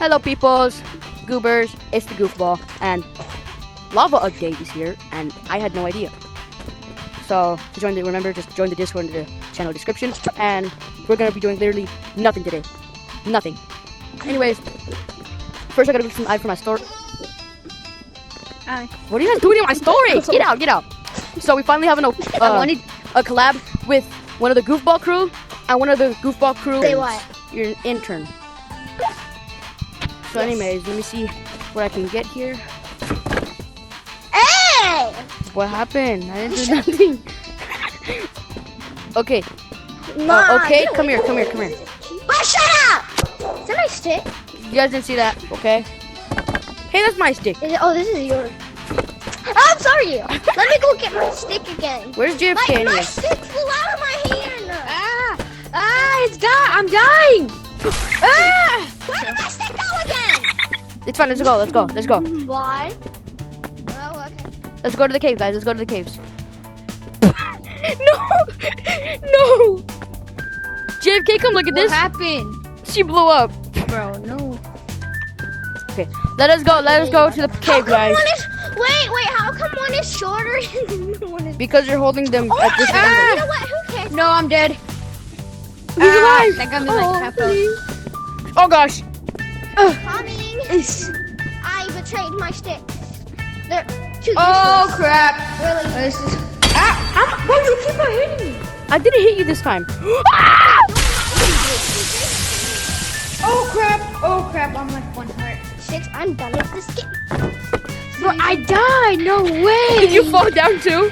Hello peoples, goobers, it's the goofball, and Lava Update is here, and I had no idea. So, to join the, remember, just join the Discord in the channel description, and we're gonna be doing literally nothing today. Nothing. Anyways, first I gotta do some ad for my story. Hi. What are you guys doing in my story? Get out, get out. So we finally have a collab with one of the goofball crew, and one of the goofball crew Say what? You're an intern. So anyways, let me see what I can get here. Hey! What happened? I didn't do nothing. Okay. Nah, Okay, get come away here, from come here, me. come here. Oh, shut up! Is that my stick? You guys didn't see that, okay? Hey, that's my stick. Is it, oh, this is yours. Oh, I'm sorry. Let me go get my stick again. Where's JFK My anyway? stick flew out of my hand. It's dying. I'm dying. Where did my stick go again? It's fine, let's go, let's go, let's go. Why? Oh, okay. Let's go to the cave, guys, let's go to the caves. No! JFK, come look at What this. happened? She blew up. Bro, no. Okay, let us go to the cave, guys. Wait, how come one is shorter and the one is... Because you're holding them Oh, at this you angle. know what? Who cares? No, I'm dead. He's alive! That got me like half health. Oh gosh! Coming. I betrayed my stick. They're too Oh useless. crap! Really? This is. Bro, you keep on hitting me. I didn't hit you this time. Oh crap! I'm like 1 heart. Six, I'm done with this game. Bro, I died. No way. Did you fall down too?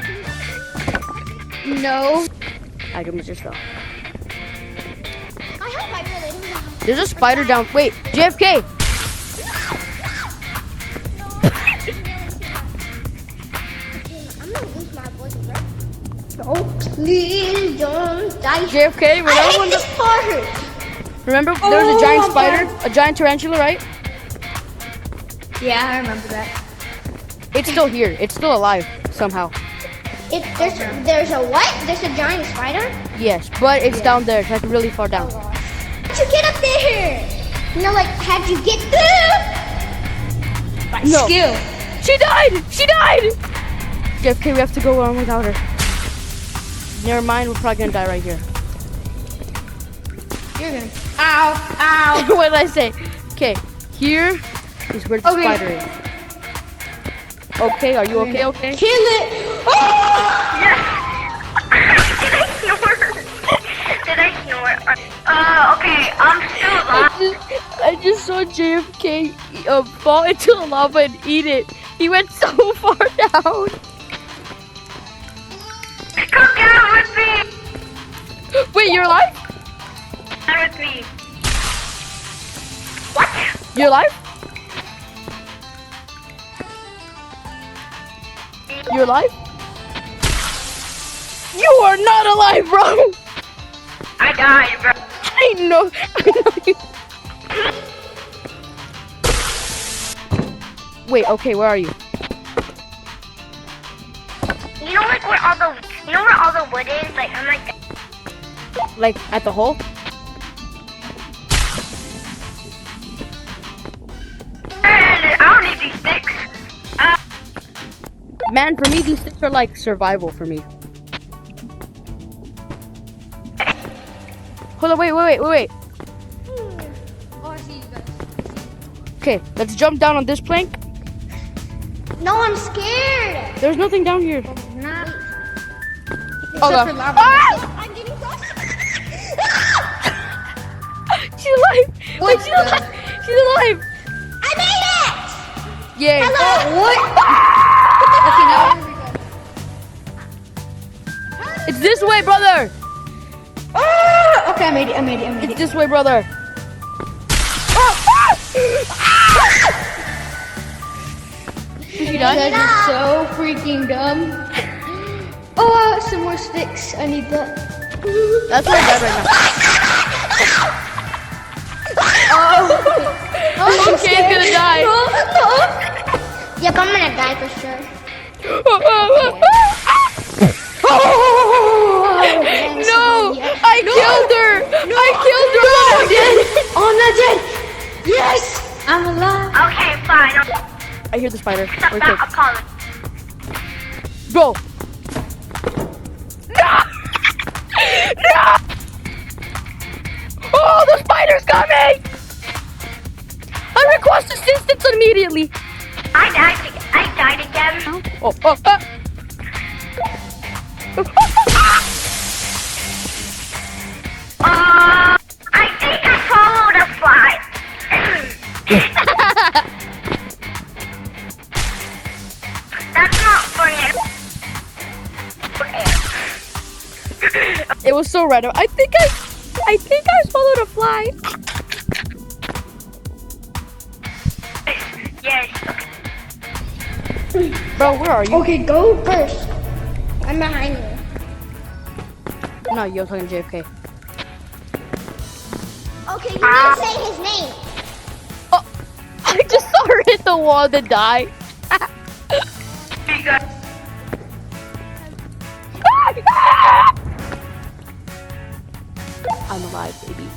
No. I almost just fell. I hope I really don't know. There's a spider down. Wait, JFK! I'm gonna lose my voice, bro. Oh, please don't die. JFK, I remember hate when this part. remember there was a giant spider? A giant tarantula, right? Yeah, I remember that. It's still here. It's still alive, somehow. There's a what? There's a giant spider? Yes, but it's down there. It's like really far down. How'd you get up there? No, like, how'd you get there? By No. skill. She died! She died! JFK, we have to go on without her. Never mind, we're probably gonna die right here. You're gonna. Ow! What did I say? Okay, here is where the Okay. spider is. Okay, are you okay? Okay? Kill it! Did I snore? Okay, I'm still alive. I just saw JFK fall into the lava and eat it. He went so far down. Come down with me. Wait, you're alive? Down with me. What? You're alive? You're alive? You are not alive, bro! I died, bro. I know you. Wait, okay, where are you? You know, like where all the wood is? Like I'm like. Like, at the hole? I don't need these sticks. Man, for me, these sticks are like survival for me. Hold on, wait. Oh, I see you guys. Okay, let's jump down on this plank. No, I'm scared. There's nothing down here. Nah. Oh, Except God. for lava. Ah! I'm getting close. She's alive! Wait, she's the- alive! She's alive! I made it. Yay! Hello. Okay, now here we go. It's this way, brother! Okay, I made it. It's this way, brother. Did she You die? guys are so freaking dumb. Oh, some more sticks. I need that. That's where I died right now. Oh, okay, it's gonna die. Yep, I'm gonna die for sure. No! I killed her! I killed her! Oh, I'm not dead. Yes, I'm alive. Okay, fine. I hear the spider. Stop Wait, that. quick. I'll call him. Go! No! No! Oh, the spider's coming! I request assistance immediately! I died again. Oh. I think I followed a fly. That's not for you. It was so random. I think I swallowed a fly. Yes. Bro, where are you? Okay, go first. I'm behind you. No, you're talking to JFK. Okay, you didn't say his name. Oh, I just saw her hit the wall and then die. I'm alive, baby.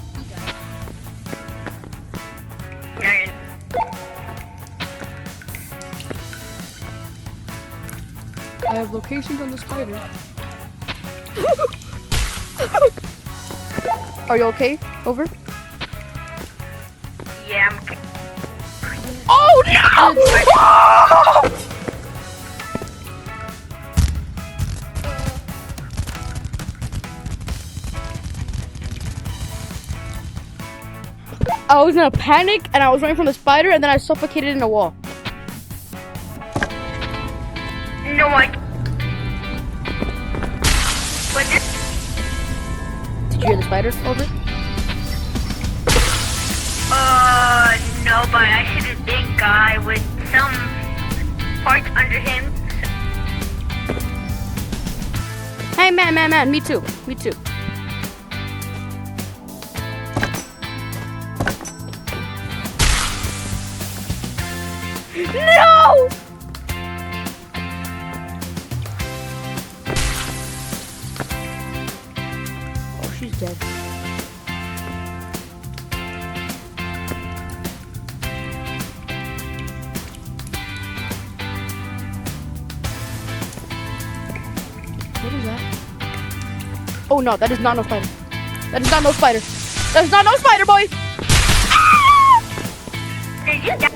I have locations on the spider. Are you okay? Over? Yeah, I'm okay. Oh no! I was in a panic and I was running from the spider and then I suffocated in a wall. No, What? Did you hear the spider? Over? No, but I hit a big guy with some parts under him. Hey man, me too. No! Oh, she's dead. What is that? Oh no, that is not no spider. That is not no spider. That is not no spider, boy! Did you die?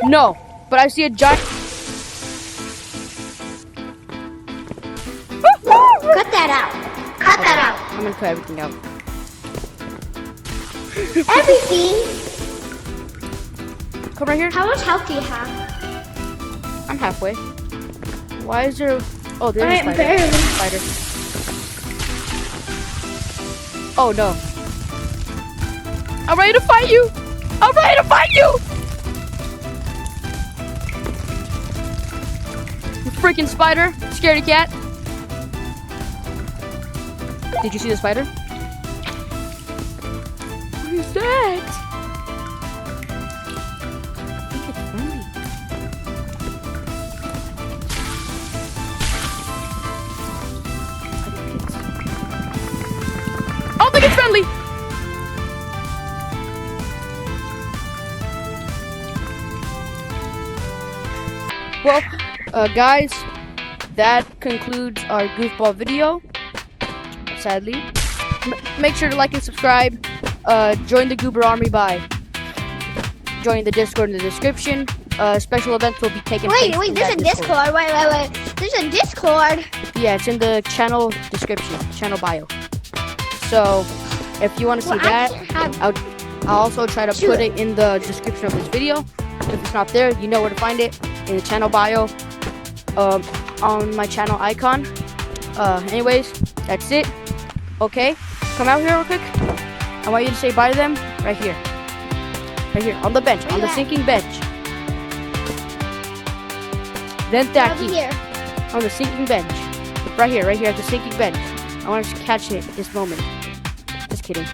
No, but I see a giant. Cut that out. Cut that out. I'm gonna cut everything out. Everything. Come right here. How much health do you have? I'm halfway. Why is there? Oh, there's a I'm spider. barely. Spider. Oh no. I'm ready to fight you. I'm ready to fight you. You freaking spider, scaredy cat. Did you see the spider? What is that? Look at friendly. I don't think it's friendly. Well, guys, that concludes our goofball video. Sadly, make sure to like and subscribe. Join the Goober Army by joining the Discord in the description. Special events will be taking place. Wait, in there's that a Discord. Wait. There's a Discord. Yeah, it's in the channel description, channel bio. So, if you want to see that, I'll also try to put it in the description of this video. If it's not there, you know where to find it in the channel bio, on my channel icon. Anyways, that's it. Okay, come out here real quick. I want you to say bye to them right here. Right here, on the bench, on the sinking bench. Then Over Taki, here. on the sinking bench. Right here at the sinking bench. I want to catch it this moment. Just kidding.